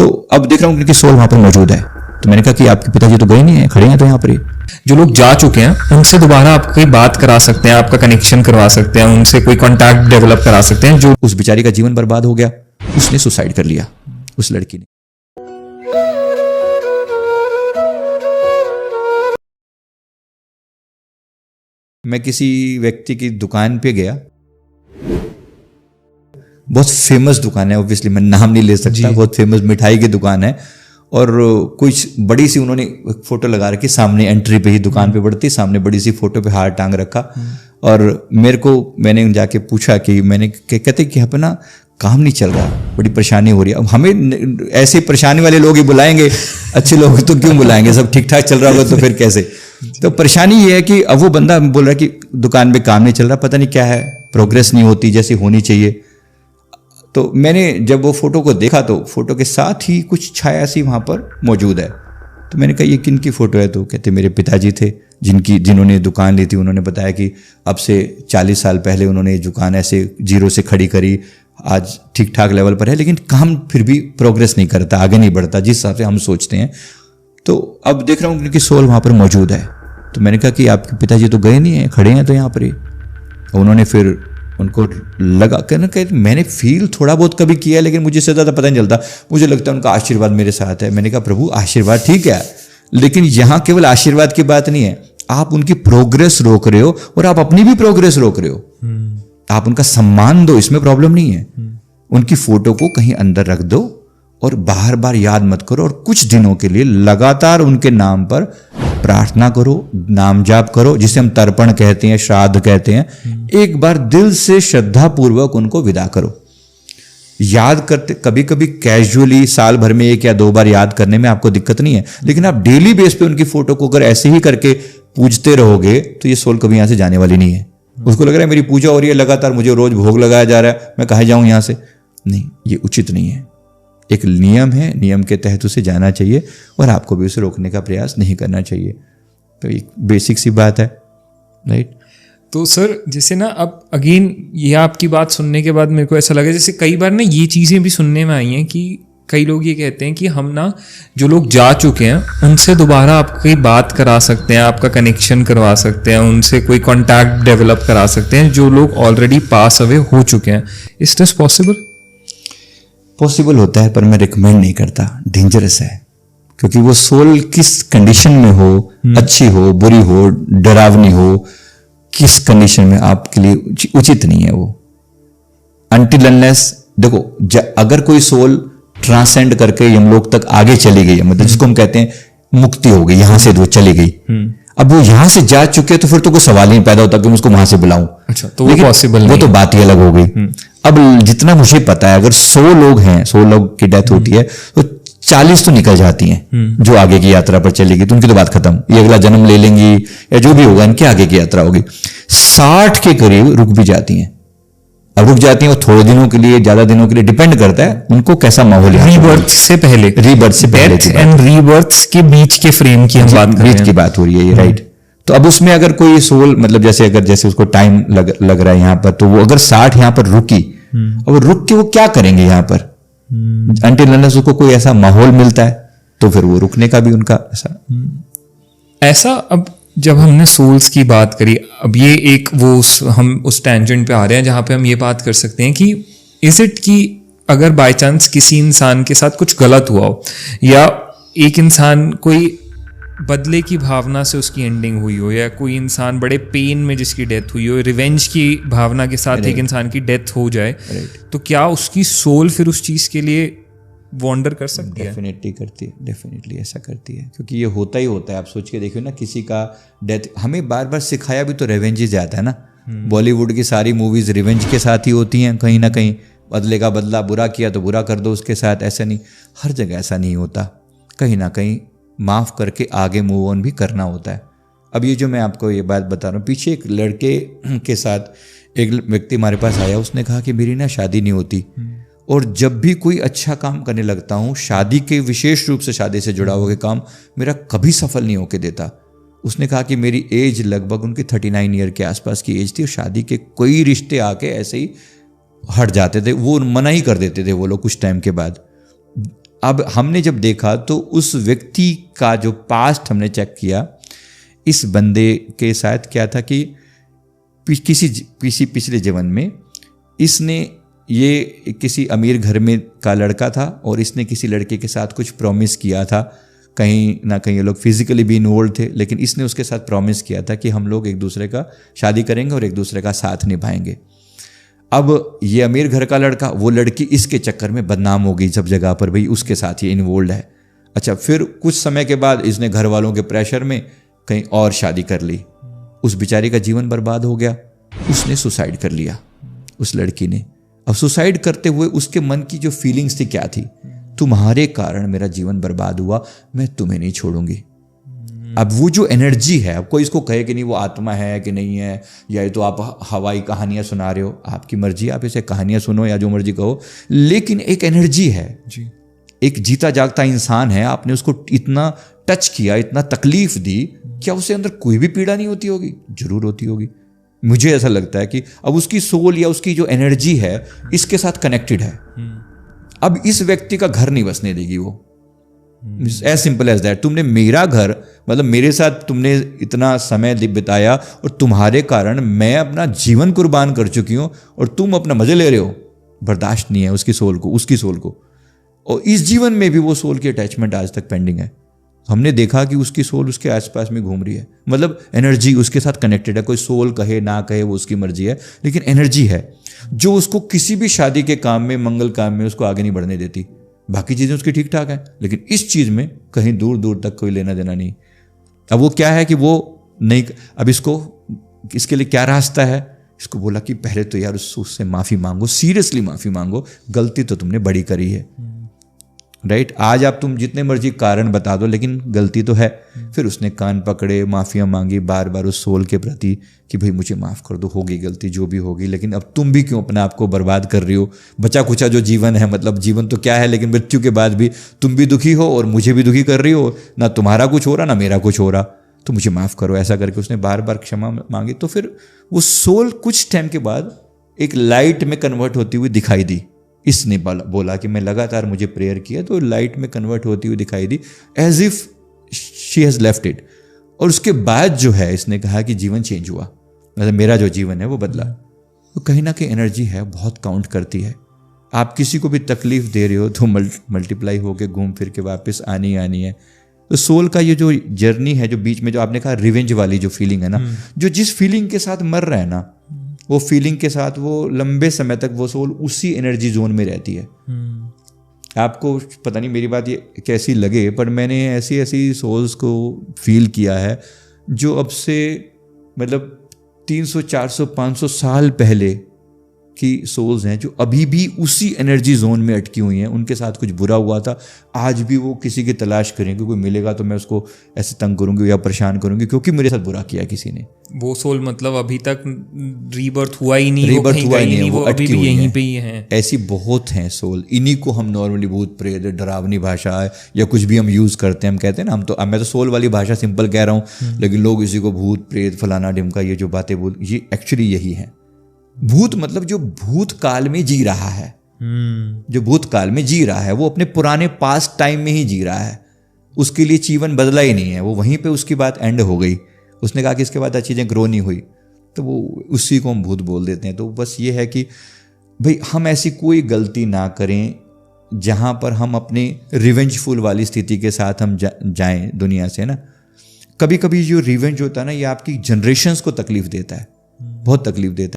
तो अब देख रहा हूँ उनकी सोल वहां पर मौजूद है। तो मैंने कहा कि आपके पिताजी तो गए नहीं है, खड़े हैं तो यहाँ पर ही। जो लोग जा चुके हैं उनसे दोबारा आप कोई बात करा सकते हैं, आपका कनेक्शन करवा सकते हैं, उनसे कोई कांटेक्ट डेवलप करा सकते हैं। जो उस बेचारी का जीवन बर्बाद हो गया, उसने सुसाइड कर लिया, उस लड़की ने। मैं किसी व्यक्ति की दुकान पे गया, बहुत फेमस दुकान है, ऑब्वियसली मैं नाम नहीं ले सकता, बहुत फेमस मिठाई की दुकान है, और कुछ बड़ी सी उन्होंने फोटो लगा रखी सामने, एंट्री पे ही दुकान पे पड़ती, सामने बड़ी सी फोटो पे हार टांग रखा। और मैंने जाके पूछा कि कहते कि यहाँ पे ना काम नहीं चल रहा, बड़ी परेशानी हो रही है। अब हमें ऐसे परेशानी वाले लोग ही बुलाएंगे, अच्छे लोग तो क्यों बुलाएंगे, सब ठीक ठाक चल रहा होगा तो फिर कैसे। तो परेशानी ये है कि अब वो बंदा बोल रहा है कि दुकान में काम नहीं चल रहा, पता नहीं क्या है, प्रोग्रेस नहीं होती जैसी होनी चाहिए। तो मैंने जब वो फोटो को देखा तो फोटो के साथ ही कुछ छाया सी वहाँ पर मौजूद है। तो मैंने कहा ये किन की फोटो है? तो कहते मेरे पिताजी थे जिन्होंने दुकान ली थी। उन्होंने बताया कि अब से 40 साल पहले उन्होंने ये दुकान ऐसे जीरो से खड़ी करी, आज ठीक ठाक लेवल पर है, लेकिन काम फिर भी प्रोग्रेस नहीं करता, आगे नहीं बढ़ता जिस हिसाब से हम सोचते हैं। तो अब देख रहा हूँ उनकी सोल वहाँ पर मौजूद है। तो मैंने कहा कि आपके पिताजी तो गए नहीं हैं, खड़े हैं तो यहाँ पर ही। उन्होंने फिर उनको लगा कहना कि मैंने फील थोड़ा बहुत कभी किया, लेकिन मुझे इससे ज़्यादा पता नहीं चलता, मुझे लगता है उनका आशीर्वाद मेरे साथ है। मैंने कहा प्रभु आशीर्वाद ठीक है, लेकिन यहाँ केवल आशीर्वाद की बात नहीं है, आप उनकी प्रोग्रेस रोक रहे हो और आप अपनी भी प्रोग्रेस रोक रहे हो। आप उनका सम्मान दो, इसमें प्रॉब्लम नहीं है। उनकी फोटो को कहीं अंदर रख दो और बार बार याद मत करो, और कुछ दिनों के लिए लगातार उनके नाम पर प्रार्थना करो, नाम जाप करो, जिसे हम तर्पण कहते हैं, श्राद्ध कहते हैं। एक बार दिल से श्रद्धा पूर्वक उनको विदा करो। याद करते, कभी कभी कैजुअली साल भर में 1 या 2 बार याद करने में आपको दिक्कत नहीं है, लेकिन आप डेली बेस पे उनकी फोटो को अगर ऐसे ही करके पूजते रहोगे तो ये सोल कभी यहां से जाने वाली नहीं है। उसको लग रहा है मेरी पूजा हो रही है लगातार, मुझे रोज भोग लगाया जा रहा है, मैं कहाँ जाऊं यहां से। नहीं, ये उचित नहीं है। एक नियम है, नियम के तहत उसे जाना चाहिए और आपको भी उसे रोकने का प्रयास नहीं करना चाहिए। तो एक बेसिक सी बात है, राइट। तो सर जैसे ना अब अगेन ये आपकी बात सुनने के बाद मेरे को ऐसा लगा जैसे कई बार ना ये चीज़ें भी सुनने में आई हैं कि कई लोग ये कहते हैं कि हम ना जो लोग जा चुके हैं उनसे दोबारा आप कोई बात करा सकते हैं, आपका कनेक्शन करवा सकते हैं, उनसे कोई कांटेक्ट डेवलप करा सकते हैं जो लोग ऑलरेडी पास अवे हो चुके हैं। Is this possible? पॉसिबल होता है, पर मैं रिकमेंड नहीं करता, डेंजरस है। क्योंकि वो सोल किस कंडीशन में हो, अच्छी हो, बुरी हो, डरावनी हो, किस कंडीशन में आपके लिए उचित नहीं है वो। अनटिल अनलेस देखो, अगर कोई सोल ट्रांसेंड करके यमलोक तक आगे चली गई, मतलब जिसको हम कहते हैं मुक्ति हो गई, यहां से वो चली गई, अब वो यहां से जा चुके हैं तो फिर तो कोई सवाल ही नहीं पैदा होता कि मैं उसको वहां से बुलाऊं। अच्छा, तो वो पॉसिबल नहीं, वो तो बात ही अलग हो गई। अब जितना मुझे पता है, अगर 100 लोग हैं, 100 लोग की डेथ होती है तो 40 तो निकल जाती हैं जो आगे की यात्रा पर चलेगी, तो उनकी तो बात खत्म, ये अगला जन्म ले लेंगी या जो भी होगा, इनकी आगे की यात्रा होगी। 60 के करीब रुक भी जाती हैं। अब रुक जाती हैं वो थोड़े दिनों के लिए, ज्यादा दिनों के लिए, डिपेंड करता है उनको कैसा माहौल है। रीबर्थ से पहले, रीबर्थ से पहले एंड रीबर्थ के बीच के फ्रेम की हम बात कर रहे हैं, बीच की बात हो रही है ये, राइट। तो अब उसमें अगर कोई सोल, मतलब जैसे उसको टाइम लग रहा है यहाँ पर, तो वो अगर 60 यहाँ पर रुकी, और रुक के वो क्या करेंगे यहाँ पर, अनटिल अनलेस उसको कोई ऐसा माहौल मिलता है तो फिर वो रुकने का भी उनका ऐसा। अब जब हमने सोल्स की बात करी, अब ये एक हम उस टेंजेंट पे आ रहे हैं जहां पे हम ये बात कर सकते हैं कि इज इट कि अगर बाय चांस किसी इंसान के साथ कुछ गलत हुआ हो, या एक इंसान कोई बदले की भावना से उसकी एंडिंग हुई हो, या कोई इंसान बड़े पेन में जिसकी डेथ हुई हो, रिवेंज की भावना के साथ एक इंसान की डेथ हो जाए, तो क्या उसकी सोल फिर उस चीज के लिए वॉन्डर कर सकती है? डेफिनेटली करती है, डेफिनेटली ऐसा करती है, क्योंकि ये होता ही होता है। आप सोच के देखिए ना, किसी का डेथ, हमें बार बार सिखाया भी तो रिवेंज ही जाता है ना। बॉलीवुड की सारी मूवीज रिवेंज के साथ ही होती हैं, कहीं ना कहीं बदले का बदला, बुरा किया तो बुरा कर दो उसके साथ। ऐसा नहीं, हर जगह ऐसा नहीं होता, कहीं ना कहीं माफ़ करके आगे मूव ऑन भी करना होता है। अब ये जो मैं आपको ये बात बता रहा हूँ, पीछे एक लड़के के साथ एक व्यक्ति हमारे पास आया, उसने कहा कि मेरी ना शादी नहीं होती, और जब भी कोई अच्छा काम करने लगता हूँ, शादी के विशेष रूप से शादी से जुड़ा हुआ काम, मेरा कभी सफल नहीं होके देता। उसने कहा कि मेरी एज लगभग उनकी 39 ईयर के आसपास की एज थी, और शादी के कोई रिश्ते आके ऐसे ही हट जाते थे, वो मना ही कर देते थे वो लोग कुछ टाइम के बाद। अब हमने जब देखा तो उस व्यक्ति का जो पास्ट हमने चेक किया, इस बंदे के साथ क्या था कि किसी पिछले जीवन में इसने, ये किसी अमीर घर में का लड़का था और इसने किसी लड़के के साथ कुछ प्रॉमिस किया था, कहीं ना कहीं ये लोग फिजिकली भी इन्वॉल्व थे, लेकिन इसने उसके साथ प्रॉमिस किया था कि हम लोग एक दूसरे का शादी करेंगे और एक दूसरे का साथ निभाएंगे। अब ये अमीर घर का लड़का, वो लड़की इसके चक्कर में बदनाम हो गई सब जगह पर, भाई उसके साथ ये इन्वॉल्व है। अच्छा, फिर कुछ समय के बाद इसने घर वालों के प्रेशर में कहीं और शादी कर ली, उस बेचारी का जीवन बर्बाद हो गया, उसने सुसाइड कर लिया उस लड़की ने। अब सुसाइड करते हुए उसके मन की जो फीलिंग्स थी क्या थी, तुम्हारे कारण मेरा जीवन बर्बाद हुआ, मैं तुम्हें नहीं छोड़ूंगी। अब वो जो एनर्जी है, अब कोई इसको कहे कि नहीं वो आत्मा है कि नहीं है, या ये तो आप हवाई कहानियां सुना रहे हो, आपकी मर्जी, आप इसे कहानियां सुनो या जो मर्जी कहो, लेकिन एक एनर्जी है जी, एक जीता जागता इंसान है, आपने उसको इतना टच किया, इतना तकलीफ दी, क्या उसके अंदर कोई भी पीड़ा नहीं होती होगी? जरूर होती होगी। मुझे ऐसा लगता है कि अब उसकी सोल या उसकी जो एनर्जी है इसके साथ कनेक्टेड है। अब इस व्यक्ति का घर नहीं बसने देगी वो, एज सिंपल एज दैट। तुमने मेरा घर, मतलब मेरे साथ तुमने इतना समय बिताया और तुम्हारे कारण मैं अपना जीवन कुर्बान कर चुकी हूं और तुम अपना मजे ले रहे हो, बर्दाश्त नहीं है उसकी सोल को, उसकी सोल को। और इस जीवन में भी वो सोल की अटैचमेंट आज तक पेंडिंग है। हमने देखा कि उसकी सोल उसके आसपास में घूम रही है, मतलब एनर्जी उसके साथ कनेक्टेड है। कोई सोल कहे ना कहे वो उसकी मर्जी है, लेकिन एनर्जी है जो उसको किसी भी शादी के काम में, मंगल काम में उसको आगे नहीं बढ़ने देती। बाकी चीज़ें उसकी ठीक ठाक हैं, लेकिन इस चीज़ में कहीं दूर दूर तक कोई लेना देना नहीं। अब वो क्या है कि वो नहीं, अब इसके लिए क्या रास्ता है? इसको बोला कि पहले तो यार उससे माफ़ी मांगो, सीरियसली माफ़ी मांगो, गलती तो तुमने बड़ी करी है, राइट। आज आप तुम जितने मर्जी कारण बता दो, लेकिन गलती तो है। फिर उसने कान पकड़े, माफियाँ मांगी बार बार उस सोल के प्रति कि भाई मुझे माफ़ कर दो, होगी गलती जो भी होगी, लेकिन अब तुम भी क्यों अपने आप को बर्बाद कर रही हो? बचा कुचा जो जीवन है, मतलब जीवन तो क्या है, लेकिन मृत्यु के बाद भी तुम भी दुखी हो और मुझे भी दुखी कर रही हो, ना तुम्हारा कुछ हो रहा ना मेरा कुछ हो रहा, तो मुझे माफ़ करो। ऐसा करके उसने बार बार क्षमा मांगी। तो फिर वो सोल कुछ टाइम के बाद एक लाइट में कन्वर्ट होती हुई दिखाई दी। इसने बोला कि मैं लगातार मुझे प्रेयर किया तो लाइट में कन्वर्ट होती हुई दिखाई दी, as if she has left it. और उसके बाद जो है इसने कहा कि जीवन चेंज हुआ, मतलब मेरा जो जीवन है वो बदला। तो कहीं ना कहीं एनर्जी है, बहुत काउंट करती है। आप किसी को भी तकलीफ दे रहे हो तो मल्टीप्लाई होके घूम फिर के वापस आनी है। तो सोल का ये जो जर्नी है, जो बीच में जो आपने कहा रिवेंज वाली जो फीलिंग है ना, जो जिस फीलिंग के साथ मर रहा है ना, वो फीलिंग के साथ वो लंबे समय तक वो सोल उसी एनर्जी जोन में रहती है। आपको पता नहीं मेरी बात ये कैसी लगे, पर मैंने ऐसी सोल्स को फील किया है जो अब से मतलब 300, 400, 500 साल पहले की सोल्स हैं, जो अभी भी उसी एनर्जी जोन में अटकी हुई हैं। उनके साथ कुछ बुरा हुआ था, आज भी वो किसी की तलाश करेंगे, कोई मिलेगा तो मैं उसको ऐसे तंग करूंगी या परेशान करूंगी क्योंकि मेरे साथ बुरा किया किसी ने। वो सोल मतलब अभी तक रीबर्थ हुआ ही नहीं, रीबर्थ हुआ ही नहीं, वो अभी भी यहीं पे ही है। ऐसी बहुत हैं सोल, इन्हीं को हम नॉर्मली भूत प्रेत, डरावनी भाषा या कुछ भी हम यूज करते हैं, हम कहते हैं ना, मैं तो सोल वाली भाषा सिंपल कह रहा हूँ, लेकिन लोग इसी को भूत प्रेत फलाना ढिमका ये जो बातें बोल, ये एक्चुअली यही है। भूत मतलब जो भूत काल में जी रहा है, जो भूत काल में जी रहा है वो अपने पुराने पास्ट टाइम में ही जी रहा है, उसके लिए जीवन बदला ही नहीं है, वो वहीं पे उसकी बात एंड हो गई। उसने कहा कि इसके बाद चीज़ें ग्रो नहीं हुई, तो वो उसी को हम भूत बोल देते हैं। तो बस ये है कि भाई हम ऐसी कोई गलती ना करें जहाँ पर हम अपने रिवेंजफुल वाली स्थिति के साथ हम जाएं दुनिया से ना। कभी कभी जो रिवेंज होता है ना, ये आपकी जनरेशन्स को तकलीफ देता है, बहुत तकलीफ देता है।